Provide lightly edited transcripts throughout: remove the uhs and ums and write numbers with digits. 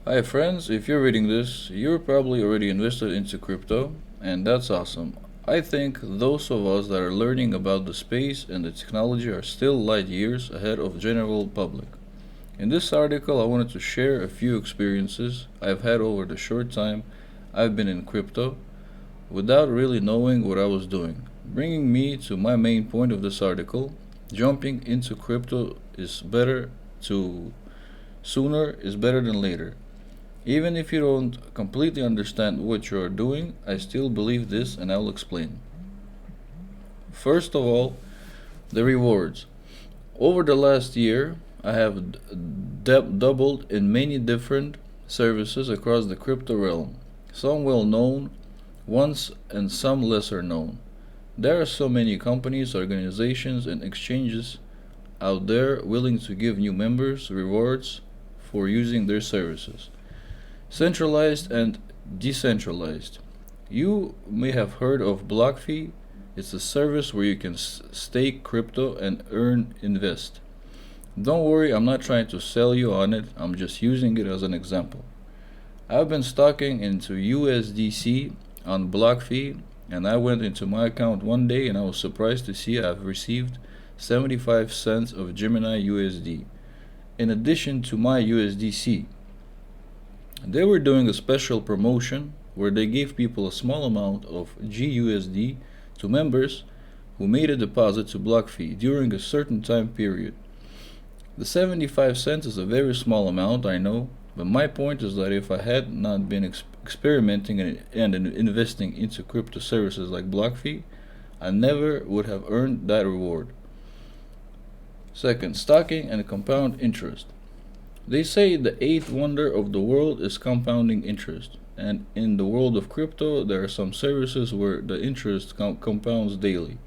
Hi friends, if you're reading this, you're probably already invested into crypto, and that's awesome. I think those of us that are learning about the space and the technology are still light years ahead of general public. In this article, I wanted to share a few experiences I've had over the short time I've been in crypto without really knowing what I was doing, bringing me to my main point of this article. Jumping into crypto is better to sooner is better than later. Even if you don't completely understand what you're doing, I still believe this and I'll explain. First of all, the rewards. Over the last year, I have doubled in many different services across the crypto realm, some well known ones and some lesser known. There are so many companies, organizations, and exchanges out there willing to give new members rewards for using their services. Centralized and decentralized. You may have heard of BlockFi. It's a service where you can stake crypto and earn invest. Don't worry, I'm not trying to sell you on it, I'm just using it as an example. I've been stocking into USDC on BlockFi, and I went into my account one day and I was surprised to see I've received 75 cents of Gemini USD in addition to my USDC. They were doing a special promotion where they gave people a small amount of GUSD to members who made a deposit to BlockFi during a certain time period. The 75 cents is a very small amount, I know, but my point is that if I had not been experimenting and investing into crypto services like BlockFi, I never would have earned that reward. Second, stocking and compound interest. They say the eighth wonder of the world is compounding interest, and in the world of crypto, there are some services where the interest compounds daily.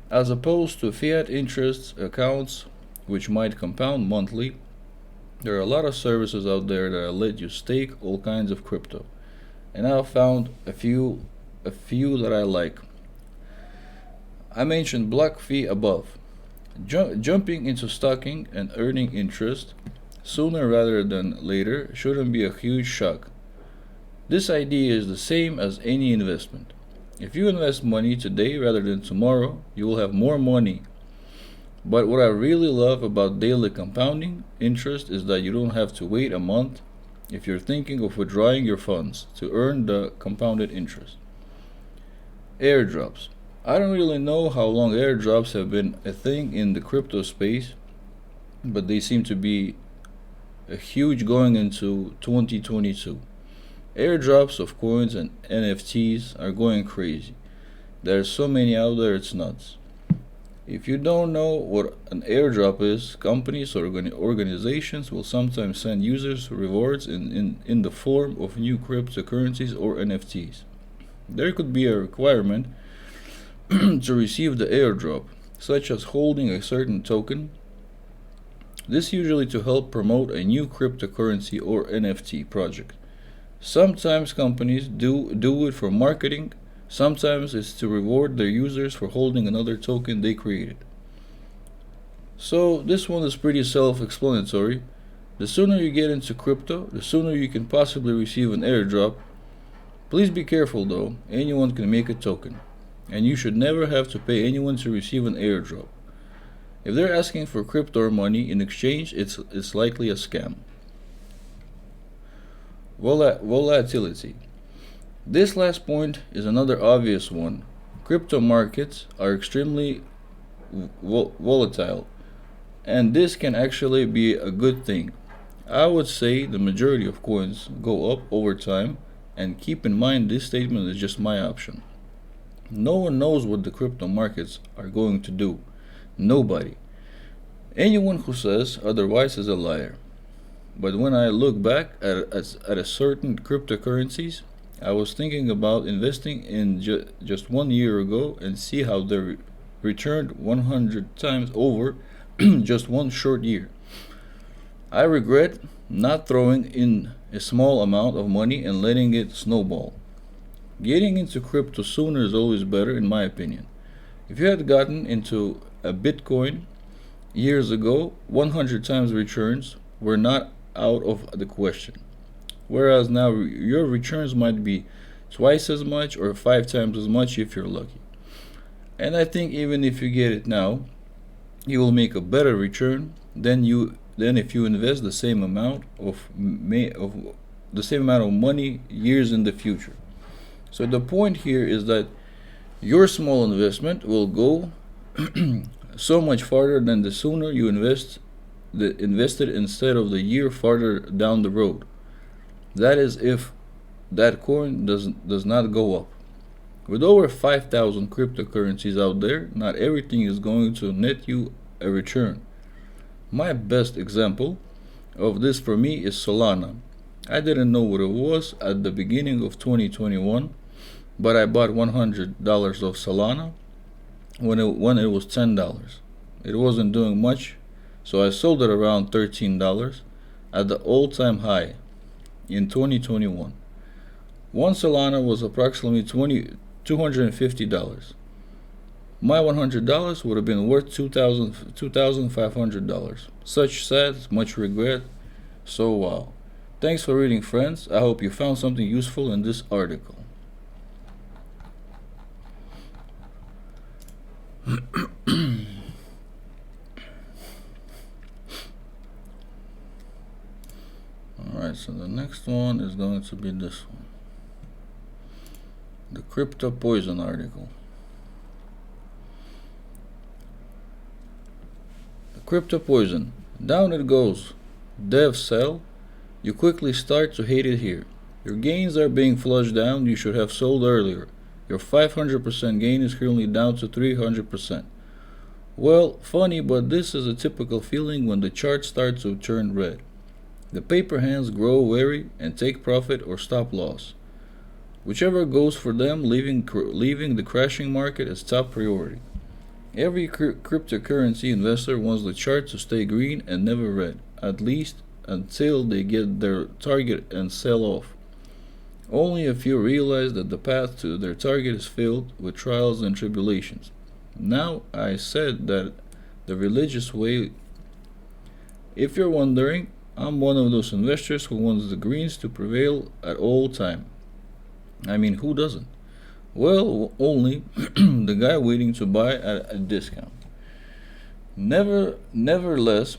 As opposed to fiat interest accounts, which might compound monthly, there are a lot of services out there that let you stake all kinds of crypto, and I've found a few that I like. I mentioned BlockFi above. Jumping into stocking and earning interest sooner rather than later shouldn't be a huge shock. This idea is the same as any investment. If you invest money today rather than tomorrow, you will have more money. But what I really love about daily compounding interest is that you don't have to wait a month if you're thinking of withdrawing your funds to earn the compounded interest. Airdrops. I don't really know how long airdrops have been a thing in the crypto space, but they seem to be a huge going into 2022. Airdrops of coins and NFTs are going crazy. There are so many out there, it's nuts. If you don't know what an airdrop is, companies or organizations will sometimes send users rewards in the form of new cryptocurrencies or NFTs. There could be a requirement to receive the airdrop, such as holding a certain token. This usually to help promote a new cryptocurrency or NFT project. Sometimes companies do it for marketing, sometimes it's to reward their users for holding another token they created. So this one is pretty self-explanatory. The sooner you get into crypto, the sooner you can possibly receive an airdrop. Please be careful though, anyone can make a token, and you should never have to pay anyone to receive an airdrop. If they're asking for crypto or money in exchange, it's likely a scam. Volatility. This last point is another obvious one. Crypto markets are extremely volatile, and this can actually be a good thing. I would say the majority of coins go up over time, and keep in mind this statement is just my option. No one knows what the crypto markets are going to do. Nobody. Anyone who says otherwise is a liar. But when I look back at a certain cryptocurrencies, I was thinking about investing in just 1 year ago and see how they returned 100 times over just one short year. I regret not throwing in a small amount of money and letting it snowball. Getting into crypto sooner is always better, in my opinion. If you had gotten into a Bitcoin years ago, 100 times returns were not out of the question. whereas now your returns might be twice as much or 5 times as much if you're lucky. And I think even if you get it now, you will make a better return than if you invest the same amount of money years in the future. So the point here is that your small investment will go so much farther than the sooner you invested instead of the year farther down the road. That is if that coin does not go up. With over 5,000 cryptocurrencies out there, not everything is going to net you a return. My best example of this for me is Solana. I didn't know what it was at the beginning of 2021, but I bought $100 of Solana when it was $10. It wasn't doing much, so I sold it around $13 at the all-time high in 2021. One Solana was approximately $250. My $100 would have been worth $2,500. Such sad, much regret. So wow. Thanks for reading, friends. I hope you found something useful in this article. Alright, so the next one is going to be this one. The Crypto Poison article. The Crypto Poison. Down it goes. Dev sell. You quickly start to hate it here. Your gains are being flushed down. You should have sold earlier. Your 500% gain is currently down to 300%. Well, funny, but this is a typical feeling when the chart starts to turn red. The paper hands grow wary and take profit or stop loss. Whichever goes for them, leaving the crashing market is top priority. Every cryptocurrency investor wants the chart to stay green and never red, at least until they get their target and sell off. Only a few realize that the path to their target is filled with trials and tribulations. Now, I said that the religious way. If you're wondering, I'm one of those investors who wants the greens to prevail at all time. I mean, who doesn't? Well, only the guy waiting to buy at a discount. Nevertheless,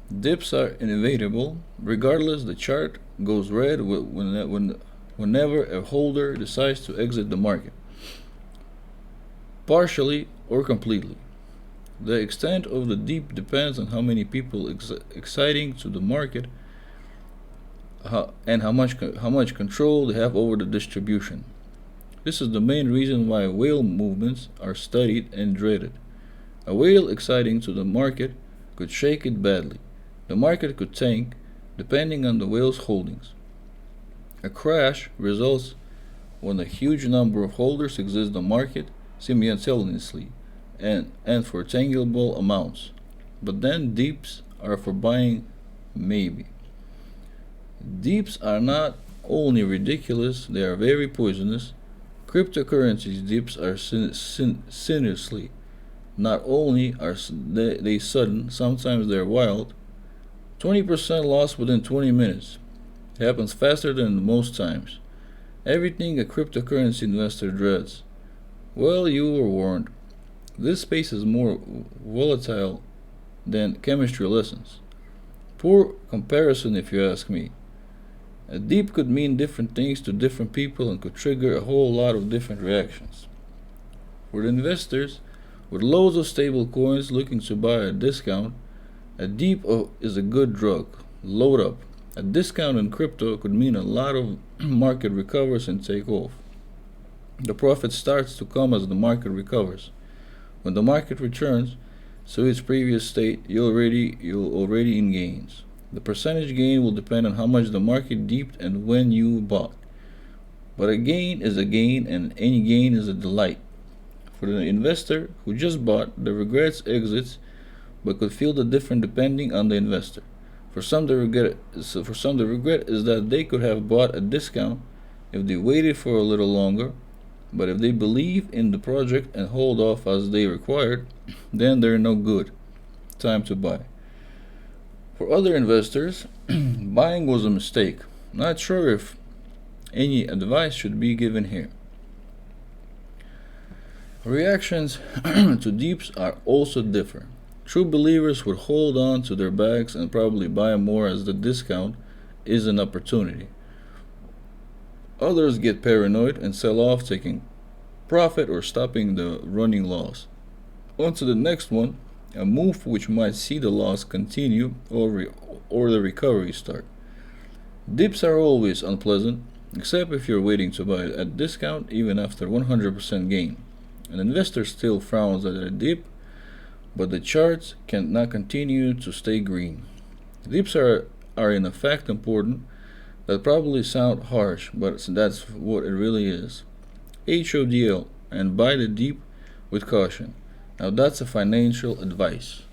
dips are inevitable. Regardless, the chart goes red whenever a holder decides to exit the market, partially or completely. The extent of the dip depends on how many people exciting to the market and how much control they have over the distribution. This is the main reason why whale movements are studied and dreaded. A whale exciting to the market could shake it badly. The market could tank, depending on the whale's holdings. A crash results when a huge number of holders exit the market simultaneously and for tangible amounts. But then dips are for buying, maybe. Dips are not only ridiculous, they are very poisonous. Cryptocurrencies dips are sinisterly. Not only are they sudden, sometimes they're wild. 20% loss within 20 minutes. It happens faster than most times. Everything a cryptocurrency investor dreads. Well, you were warned. This space is more volatile than chemistry lessons. Poor comparison if you ask me. A dip could mean different things to different people and could trigger a whole lot of different reactions. For the investors with loads of stable coins looking to buy a discount, a dip is a good drug. Load up. A discount in crypto could mean a lot of market recovers and take off. The profit starts to come as the market recovers. When the market returns to its previous state, you're already in gains. The percentage gain will depend on how much the market dipped and when you bought. But a gain is a gain, and any gain is a delight. For the investor who just bought, the regrets exits, but could feel the difference depending on the investor. For some, the regret is that they could have bought a discount if they waited for a little longer. But if they believe in the project and hold off as they required, then they're no good. Time to buy. For other investors, buying was a mistake. Not sure if any advice should be given here. Reactions to dips are also different. True believers would hold on to their bags and probably buy more as the discount is an opportunity. Others get paranoid and sell off, taking profit or stopping the running loss. On to the next one, a move which might see the loss continue or the recovery start. Dips are always unpleasant, except if you're waiting to buy at discount even after 100% gain. An investor still frowns at a dip, but the charts cannot continue to stay green. Dips are in fact important. That probably sound harsh, but that's what it really is. HODL and buy the dip with caution. Now that's a financial advice.